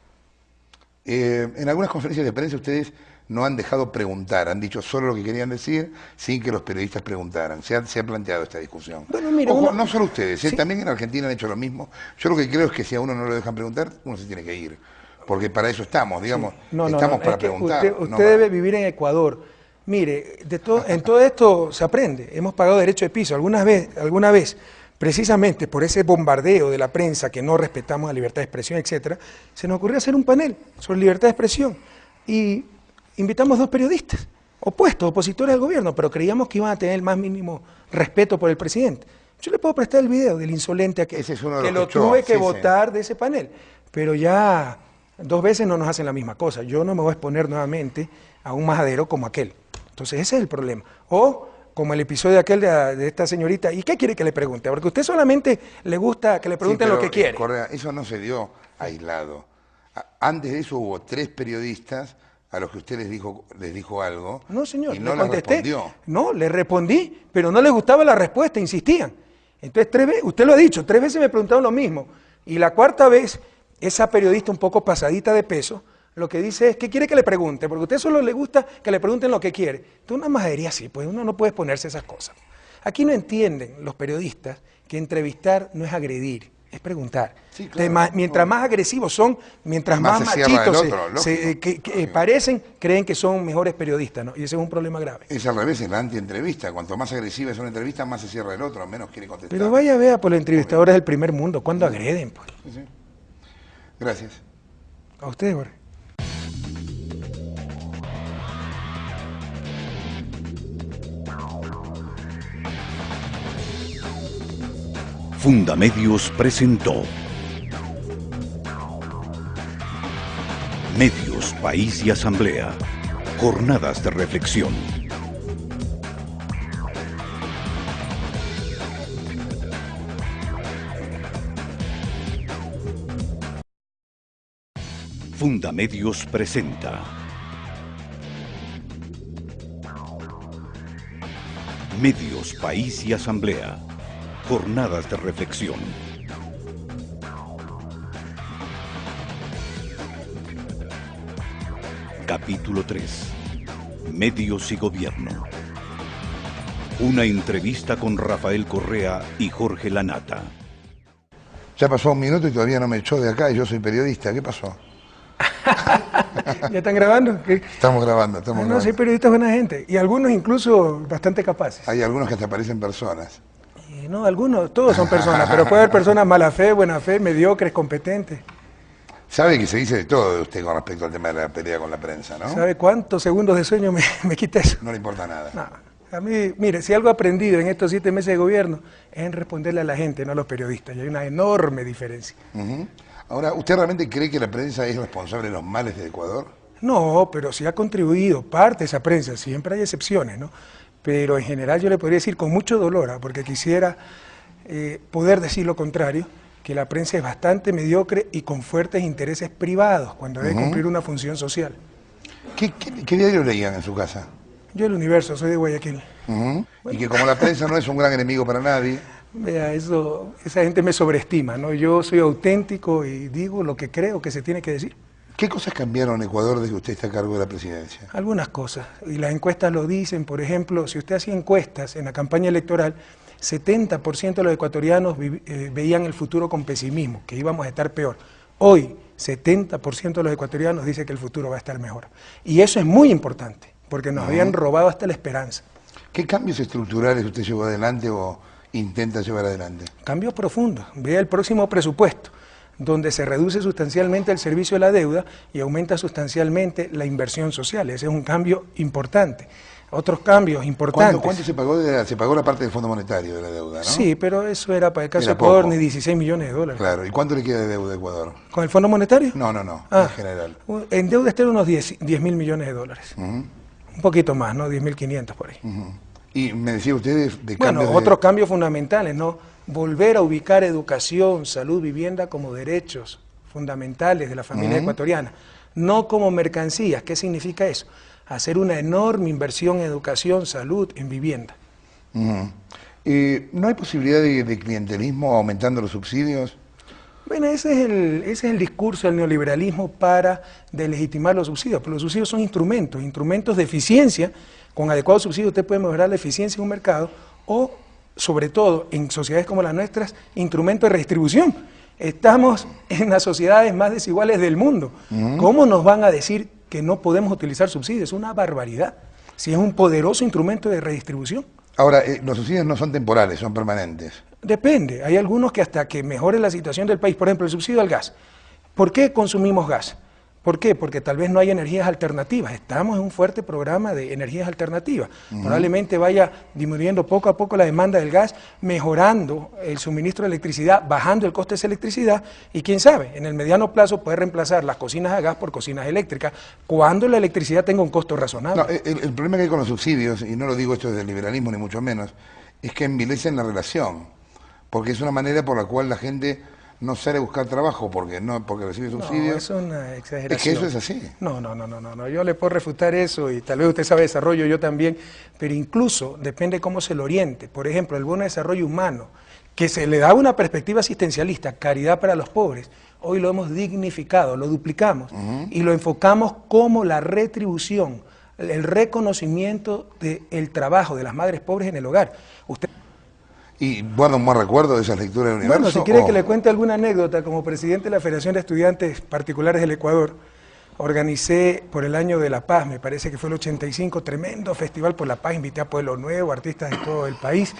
En algunas conferencias de prensa ustedes no han dejado preguntar, han dicho solo lo que querían decir sin que los periodistas preguntaran. Se ha planteado esta discusión. Bueno, mire, Ojo, uno- no solo ustedes, Sí. también en Argentina han hecho lo mismo. Yo lo que creo es que si a uno no lo dejan preguntar, uno se tiene que ir. Porque para eso estamos, digamos, estamos para es que preguntar. Usted no para- debe vivir en Ecuador. Mire, en todo esto se aprende. Hemos pagado derecho de piso. Alguna vez, precisamente por ese bombardeo de la prensa que no respetamos la libertad de expresión, etcétera, se nos ocurrió hacer un panel sobre libertad de expresión. Y invitamos 2 periodistas, opositores al gobierno, pero creíamos que iban a tener el más mínimo respeto por el presidente. Yo le puedo prestar el video del insolente aquel, Ese es uno de que los lo que echó, tuve que sí, sí. votar de ese panel. Pero ya 2 veces no nos hacen la misma cosa. Yo no me voy a exponer nuevamente a un majadero como aquel. Entonces ese es el problema. O como el episodio aquel de esta señorita, ¿y qué quiere que le pregunte? Porque a usted solamente le gusta que le pregunten lo que quiere. Correa, eso no se dio aislado. Antes de eso hubo 3 periodistas a los que usted les dijo algo. No, señor, y no le les contesté. respondió. No, le respondí, pero no les gustaba la respuesta, insistían. Entonces 3 veces, usted lo ha dicho, 3 veces me preguntaron lo mismo. Y la 4ª vez, esa periodista un poco pasadita de peso, lo que dice es, ¿qué quiere que le pregunte? Porque a usted solo le gusta que le pregunten lo que quiere. Entonces una majadería así, pues uno no puede exponerse a esas cosas. Aquí no entienden los periodistas que entrevistar no es agredir, es preguntar. Sí, claro. Mientras más agresivos son, mientras más machitos parecen, creen que son mejores periodistas, ¿no? Y ese es un problema grave. Es al revés, es la antientrevista. Cuanto más agresiva es una entrevista, más se cierra el otro, menos quiere contestar. Pero vaya, vea, por los entrevistadores del primer mundo, ¿cuándo agreden? Pues? Sí. Gracias. A ustedes, Jorge. Fundamedios presentó Medios, País y Asamblea. Jornadas de reflexión. Fundamedios presenta Medios, País y Asamblea. Jornadas de reflexión. Capítulo 3. Medios y Gobierno. Una entrevista con Rafael Correa y Jorge Lanata. Ya pasó 1 minuto y todavía no me echó de acá y yo soy periodista. ¿Qué pasó? ¿Ya están grabando? ¿Qué? Estamos grabando, No, soy periodista buena gente. Y algunos incluso bastante capaces. Hay algunos que hasta parecen personas. No, algunos, todos son personas, pero puede haber personas mala fe, buena fe, mediocres, competentes. Sabe que se dice de todo de usted con respecto al tema de la pelea con la prensa, ¿no? ¿Sabe cuántos segundos de sueño me quita eso? No le importa nada. No, a mí, mire, si algo he aprendido en estos 7 meses de gobierno es en responderle a la gente, no a los periodistas, y hay una enorme diferencia. Ahora, ¿usted realmente cree que la prensa es responsable de los males de Ecuador? No, pero sí ha contribuido, parte de esa prensa, siempre hay excepciones, ¿no? Pero en general yo le podría decir con mucho dolor, porque quisiera poder decir lo contrario, que la prensa es bastante mediocre y con fuertes intereses privados cuando debe cumplir una función social. ¿Qué diario leían en su casa? Yo El Universo, soy de Guayaquil. Bueno. Y que como la prensa no es un gran enemigo para nadie. Vea, esa gente me sobreestima, ¿no? Yo soy auténtico y digo lo que creo que se tiene que decir. ¿Qué cosas cambiaron en Ecuador desde que usted está a cargo de la presidencia? Algunas cosas, y las encuestas lo dicen. Por ejemplo, si usted hacía encuestas en la campaña electoral, 70% de los ecuatorianos veían el futuro con pesimismo, que íbamos a estar peor. Hoy, 70% de los ecuatorianos dicen que el futuro va a estar mejor. Y eso es muy importante, porque nos habían robado hasta la esperanza. ¿Qué cambios estructurales usted llevó adelante o intenta llevar adelante? Cambios profundos. Vea el próximo presupuesto, donde se reduce sustancialmente el servicio de la deuda y aumenta sustancialmente la inversión social. Ese es un cambio importante. Otros cambios importantes. ¿Cuánto se pagó? Se pagó la parte del Fondo Monetario de la deuda, ¿no? Sí, pero eso era para el caso de Ecuador, ni 16 millones de dólares. Claro, ¿y cuánto le queda de deuda a Ecuador? ¿Con el Fondo Monetario? No, en general. En deuda está unos 10 mil millones de dólares. Un poquito más, ¿no? 10.500 por ahí. Y me decía usted de cambios otros cambios fundamentales, ¿no? Volver a ubicar educación, salud, vivienda como derechos fundamentales de la familia ecuatoriana, no como mercancías. ¿Qué significa eso? Hacer una enorme inversión en educación, salud, en vivienda. ¿No hay posibilidad de clientelismo aumentando los subsidios? Bueno, ese es el discurso del neoliberalismo para delegitimar los subsidios, pero los subsidios son instrumentos de eficiencia. Con adecuados subsidios usted puede mejorar la eficiencia de un mercado o, sobre todo, en sociedades como las nuestras, instrumentos de redistribución. Estamos en las sociedades más desiguales del mundo. ¿Cómo nos van a decir que no podemos utilizar subsidios? Es una barbaridad. Si es un poderoso instrumento de redistribución. Ahora, los subsidios no son temporales, son permanentes. Depende. Hay algunos que hasta que mejore la situación del país, por ejemplo, el subsidio al gas. ¿Por qué consumimos gas? ¿Por qué? Porque tal vez no hay energías alternativas. Estamos en un fuerte programa de energías alternativas. Probablemente vaya disminuyendo poco a poco la demanda del gas, mejorando el suministro de electricidad, bajando el coste de esa electricidad y quién sabe, en el mediano plazo puede reemplazar las cocinas a gas por cocinas eléctricas cuando la electricidad tenga un costo razonable. No, el problema que hay con los subsidios, y no lo digo esto desde el liberalismo ni mucho menos, es que envilecen la relación, porque es una manera por la cual la gente no sale a buscar trabajo porque recibe subsidios. No, es una exageración. Es que eso es así. No, yo le puedo refutar eso y tal vez usted sabe desarrollo, yo también, pero incluso depende cómo se lo oriente. Por ejemplo, el bono de desarrollo humano, que se le da una perspectiva asistencialista, caridad para los pobres, hoy lo hemos dignificado, lo duplicamos y lo enfocamos como la retribución, el reconocimiento del trabajo de las madres pobres en el hogar. Usted ¿Y guarda un buen recuerdo de esas lecturas del universo? Bueno, si quiere que le cuente alguna anécdota, como presidente de la Federación de Estudiantes Particulares del Ecuador, organicé por el Año de la Paz, me parece que fue el 85, tremendo festival por la paz, invité a Pueblo Nuevo, artistas de todo el país,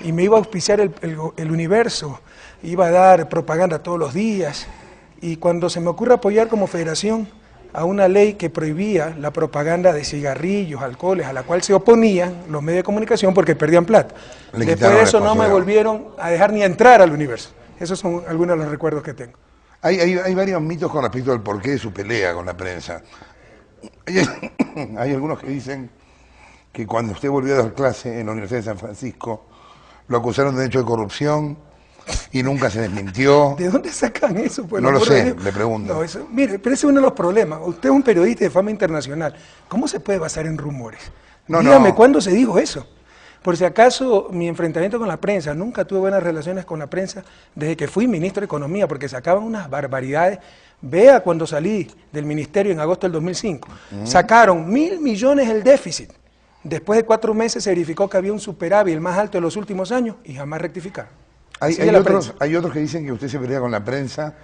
y me iba a auspiciar el universo, iba a dar propaganda todos los días, y cuando se me ocurre apoyar como federación a una ley que prohibía la propaganda de cigarrillos, alcoholes, a la cual se oponían los medios de comunicación porque perdían plata. Después de eso no me volvieron a dejar ni entrar al universo. Esos son algunos de los recuerdos que tengo. Hay varios mitos con respecto al porqué de su pelea con la prensa. Hay algunos que dicen que cuando usted volvió a dar clase en la Universidad de San Francisco, lo acusaron de hecho de corrupción y nunca se desmintió. ¿De dónde sacan eso? Pues no lo sé, le pregunto. No, mire, pero ese es uno de los problemas. Usted es un periodista de fama internacional. ¿Cómo se puede basar en rumores? Dígame, ¿cuándo se dijo eso? Por si acaso, mi enfrentamiento con la prensa, nunca tuve buenas relaciones con la prensa desde que fui ministro de Economía, porque sacaban unas barbaridades. Vea cuando salí del ministerio en agosto del 2005. Sacaron 1.000 millones el déficit. Después de 4 meses se verificó que había un superávit, el más alto de los últimos años, y jamás rectificaron. Hay otros que dicen que usted se pelea con la prensa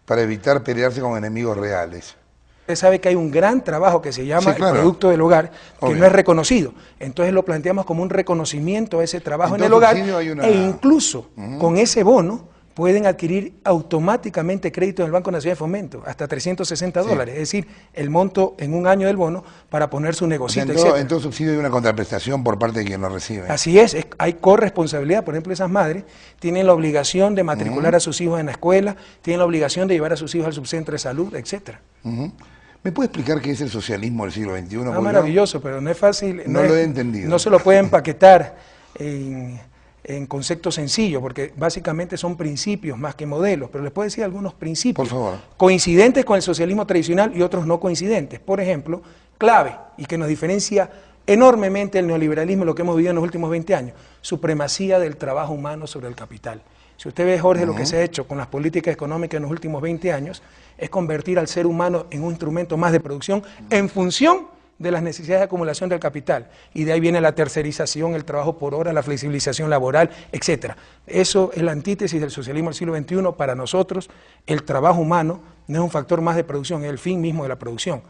para evitar pelearse con enemigos reales. Usted sabe que hay un gran trabajo que se llama el Producto del Hogar, que no es reconocido. Entonces lo planteamos como un reconocimiento a ese trabajo en el hogar, e incluso con ese bono pueden adquirir automáticamente crédito en el Banco Nacional de Fomento, hasta $360, es decir, el monto en un año del bono para poner su negocio. En todo subsidio hay una contraprestación por parte de quien lo recibe. Así es, hay corresponsabilidad. Por ejemplo, esas madres tienen la obligación de matricular a sus hijos en la escuela, tienen la obligación de llevar a sus hijos al subcentro de salud, etcétera. ¿Me puede explicar qué es el socialismo del siglo XXI? Maravilloso, pero no es fácil. No lo he entendido. No se lo puede empaquetar en conceptos sencillos, porque básicamente son principios más que modelos, pero les puedo decir algunos principios. Por favor. Coincidentes con el socialismo tradicional y otros no coincidentes. Por ejemplo, clave, y que nos diferencia enormemente el neoliberalismo, lo que hemos vivido en los últimos 20 años, supremacía del trabajo humano sobre el capital. Si usted ve, Jorge, lo que se ha hecho con las políticas económicas en los últimos 20 años, es convertir al ser humano en un instrumento más de producción en función de las necesidades de acumulación del capital. Y de ahí viene la tercerización, el trabajo por hora, la flexibilización laboral, etcétera. Eso es la antítesis del socialismo del siglo XXI. Para nosotros, el trabajo humano no es un factor más de producción, es el fin mismo de la producción.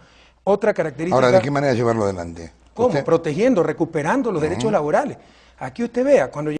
Otra característica... Ahora, ¿de qué manera llevarlo adelante? ¿Cómo? Protegiendo, recuperando los derechos laborales. Aquí usted vea, cuando